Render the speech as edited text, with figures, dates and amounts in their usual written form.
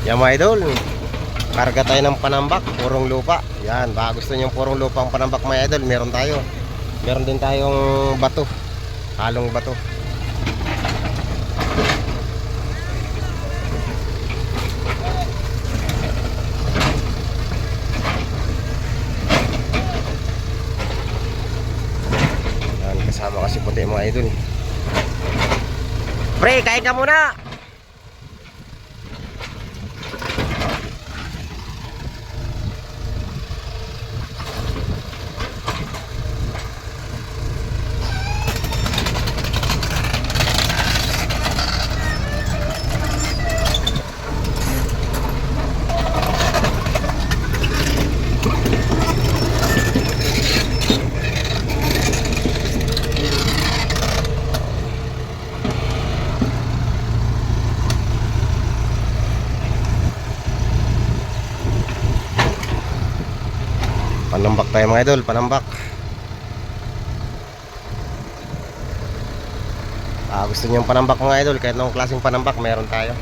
Yan mga idol, karga tayo ng panambak, purong lupa. Yan, baka gusto nyo purong lupa ang panambak mga idol, meron tayo. Meron din tayong bato, halong bato. Yan, kasama kasi puti mga idol. Pre, kain ka muna! Panambak tayo mga idol, panambak. Gusto niyo yung panambak mga idol, kahit anong klaseng panambak meron tayo.